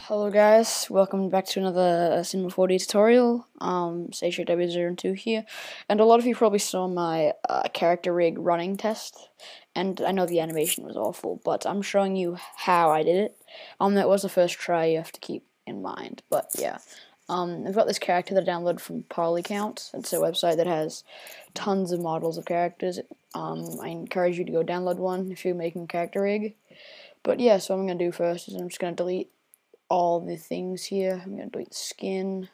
Hello guys, welcome back to another Cinema 4D tutorial. SageW02 here, and a lot of you probably saw my character rig running test, and I know the animation was awful, but I'm showing you how I did it. That was the first try, you have to keep in mind, but yeah. I've got this character that I downloaded from Polycount. It's a website that has tons of models of characters. I encourage you to go download one if you're making a character rig. But yeah, so what I'm going to do first is I'm just going to delete all the things here. I'm going to delete the skin,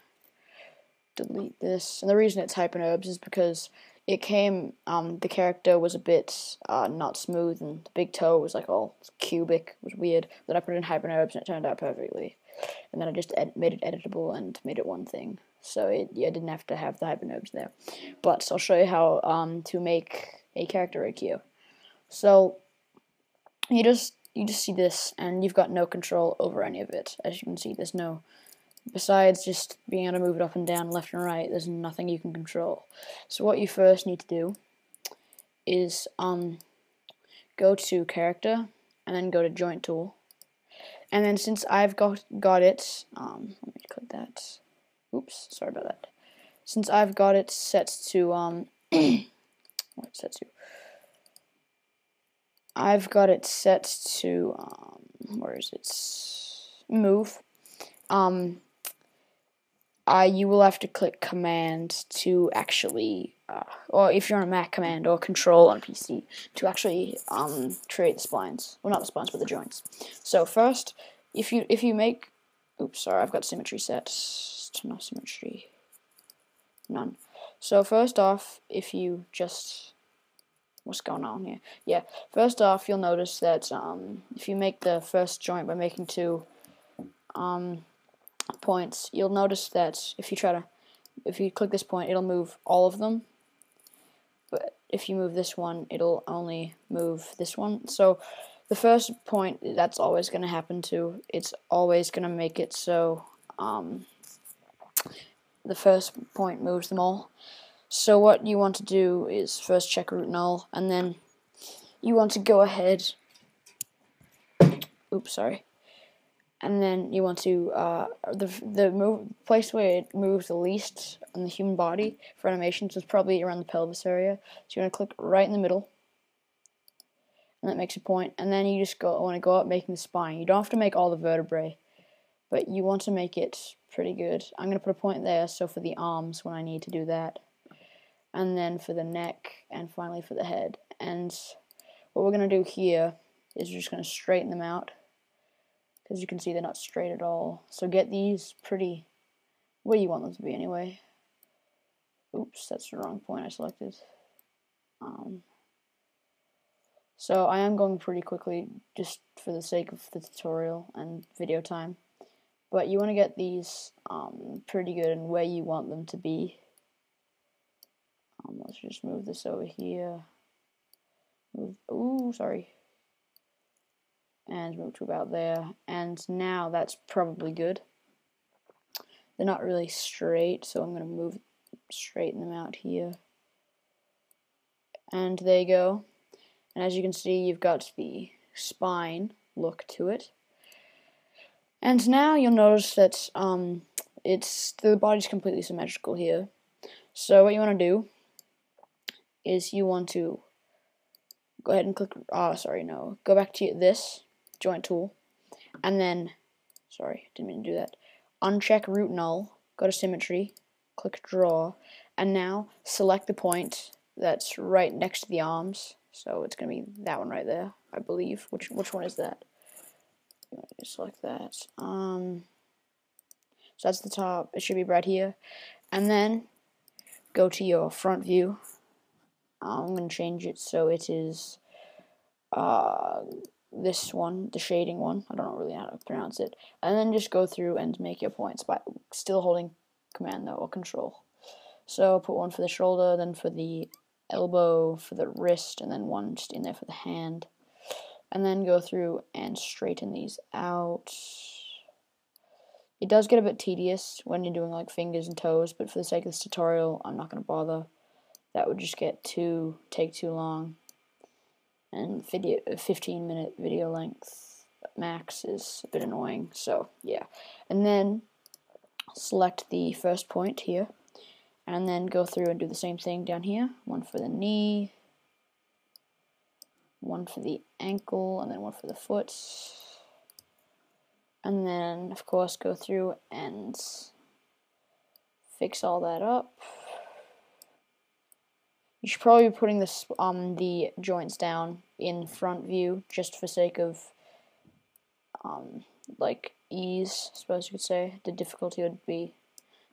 delete this, and the reason it's Hypnorbs is because it came, the character was a bit not smooth, and the big toe was like all cubic, it was weird. Then I put it in Hypnorbs and it turned out perfectly. And then I just made it editable and made it one thing. So I didn't have to have the Hypnorbs there. But I'll show you how to make a character rig here. So you just see this, and you've got no control over any of it. As you can see, there's no, besides just being able to move it up and down, left and right, there's nothing you can control. So what you first need to do is go to character, and then go to joint tool. And then since I've got it, let me click that. Oops, sorry about that. Since I've got it set to what's set to? I've got it set to where is it? Move. You will have to click Command to actually, or if you're on a Mac, Command or Control on PC to actually create the splines. Well, not the splines, but the joints. So first, if you make, oops, sorry, I've got symmetry set to no symmetry, none. So first off, if you just, what's going on here? Yeah, first off, you'll notice that if you make the first joint by making two points, you'll notice that if you click this point, it'll move all of them. But if you move this one, it'll only move this one. So the first point, that's always going to happen to. It's always going to make it so the first point moves them all. So what you want to do is first check root null, and then you want to go ahead. Oops, sorry. And then you want to the place where it moves the least on the human body for animations is probably around the pelvis area. So you want to click right in the middle, and that makes a point. And then you just want to go up making the spine. You don't have to make all the vertebrae, but you want to make it pretty good. I'm going to put a point there, so for the arms when I need to do that, and then for the neck, and finally for the head. And what we're going to do here is we're just going to straighten them out. As you can see, they're not straight at all. So get these pretty where you want them to be anyway. Oops, that's the wrong point I selected. So I am going pretty quickly just for the sake of the tutorial and video time. But you want to get these pretty good and where you want them to be. Let's just move this over here. Sorry. And move to about there, and now that's probably good. They're not really straight, so I'm going to straighten them out here, and there you go. And as you can see, you've got the spine look to it, and now you'll notice that the body's completely symmetrical here. So what you want to do is you want to go ahead and click, go back to this joint tool, and then, sorry, didn't mean to do that, uncheck root null, go to symmetry, click draw, and now select the point that's right next to the arms. So it's going to be that one right there, I believe. Which one is that? Select that. So that's the top. It should be right here. And then go to your front view. I'm going to change it so it is this one, the shading one. I don't really know how to pronounce it. And then just go through and make your points by still holding Command though, or Control. So put one for the shoulder, then for the elbow, for the wrist, and then one just in there for the hand. And then go through and straighten these out. It does get a bit tedious when you're doing like fingers and toes, but for the sake of this tutorial, I'm not going to bother. That would just take too long. And 15-minute video length. max is a bit annoying, so yeah. And then select the first point here, and then go through and do the same thing down here. One for the knee, one for the ankle, and then one for the foot. And then, of course, go through and fix all that up. You should probably be putting this the joints down in front view, just for sake of like ease, I suppose you could say. The difficulty would be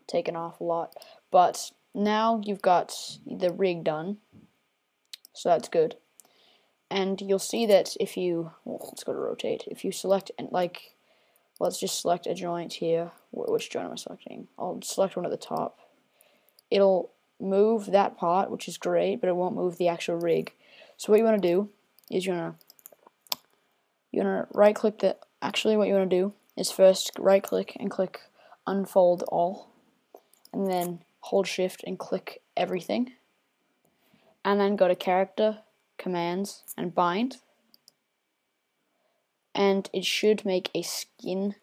taken off a lot. But now you've got the rig done, so that's good. And you'll see that if you, well, let's go to rotate. If you select, and like, let's just select a joint here. Which joint am I selecting? I'll select one at the top. It'll move that part, which is great, but it won't move the actual rig. So what you want to do is you want to right click the, actually what you want to do is first right click and click unfold all, and then hold shift and click everything, and then go to character, commands, and bind, and it should make a skin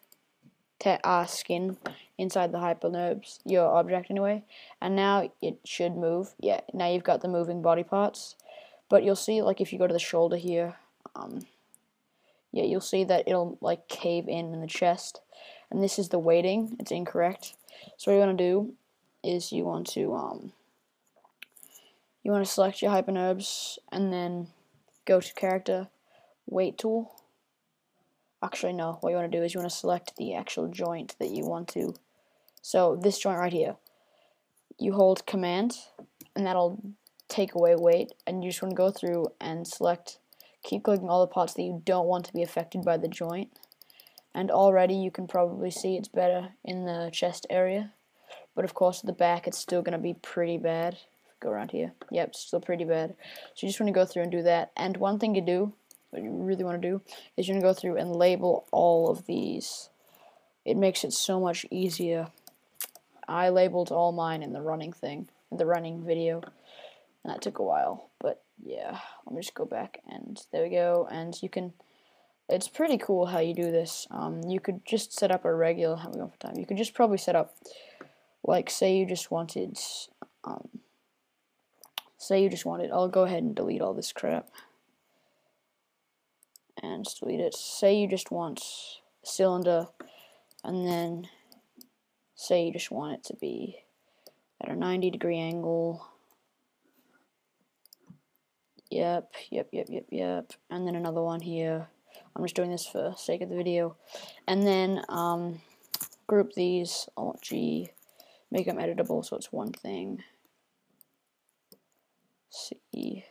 inside the HyperNurbs, your object anyway, and now it should move. Yeah, now you've got the moving body parts, but you'll see, like, if you go to the shoulder here, yeah, you'll see that it'll like cave in the chest, and this is the weighting. It's incorrect. So what you want to do is you want to select your HyperNurbs and then go to character, weight tool. Actually, no. What you want to do is you want to select the actual joint that you want to. So this joint right here, you hold command, and that'll take away weight, and you just want to go through and select, keep clicking all the parts that you don't want to be affected by the joint. And already you can probably see it's better in the chest area, but of course at the back it's still going to be pretty bad. Go around here. Yep, it's still pretty bad. So you just want to go through and do that. And one thing to do, what you really want to do, is you're going to go through and label all of these. It makes it so much easier. I labeled all mine in the running thing, in the running video, and that took a while, but yeah, let me just go back, and there we go. And you can, it's pretty cool how you do this. You could just set up a regular, how are we going for time? You could just probably set up, like, say you just wanted, I'll go ahead and delete all this crap, and just delete it. Say you just want cylinder, and then say you just want it to be at a 90-degree angle. Yep. And then another one here. I'm just doing this for sake of the video. And then group these, Alt G, make them editable so it's one thing. C.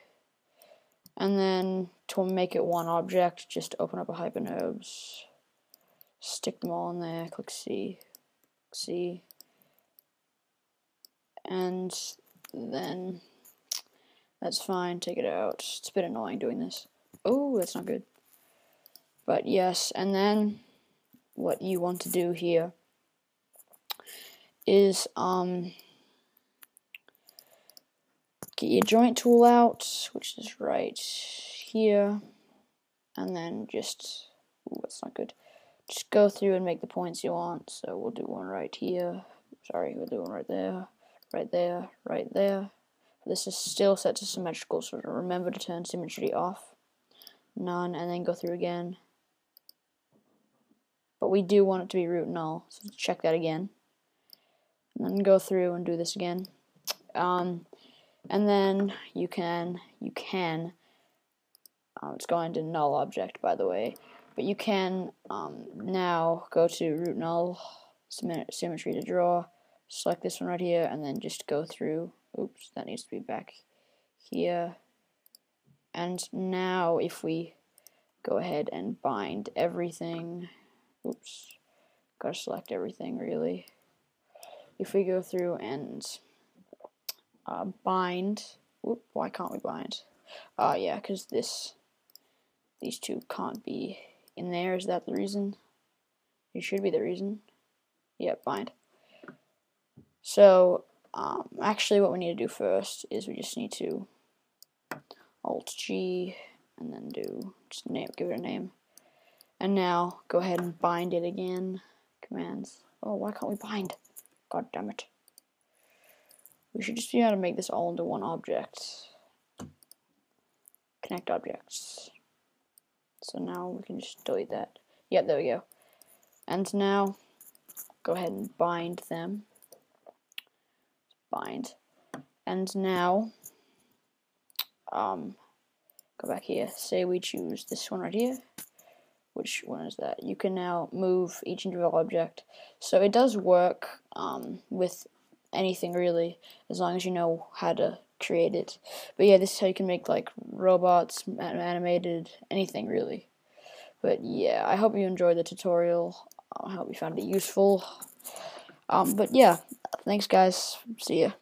And then to make it one object, just open up a HyperNurbs, stick them all in there, click C, and then that's fine, take it out. It's a bit annoying doing this. Oh, that's not good. But yes, and then what you want to do here is get your joint tool out, which is right here, and then just, ooh, that's not good. Just go through and make the points you want. So we'll do one right here. Sorry, we'll do one right there, right there, right there. This is still set to symmetrical, so remember to turn symmetry off. None, and then go through again. But we do want it to be root null, so check that again. And then go through and do this again. And then you can it's going to null object, by the way, but you can now go to root null, symmetry to draw, select this one right here, and then just go through. Oops, that needs to be back here. And now if we go ahead and bind everything, oops, gotta select everything really. If we go through and bind, whoop, why can't we bind? Yeah, because these two can't be in there. Is that the reason? It should be the reason. Yep, bind. So, actually what we need to do first is we just need to Alt G and then do, just give it a name. And now go ahead and bind it again. Commands. Oh, why can't we bind? God damn it. We should just be able to make this all into one object. Connect objects. So now we can just delete that. Yeah, there we go. And now go ahead and bind them. Bind. And now go back here. Say we choose this one right here. Which one is that? You can now move each individual object. So it does work with anything really, as long as you know how to create it. But yeah, this is how you can make like robots, animated, anything really. But yeah, I hope you enjoyed the tutorial. I hope you found it useful. But yeah, thanks guys. See ya.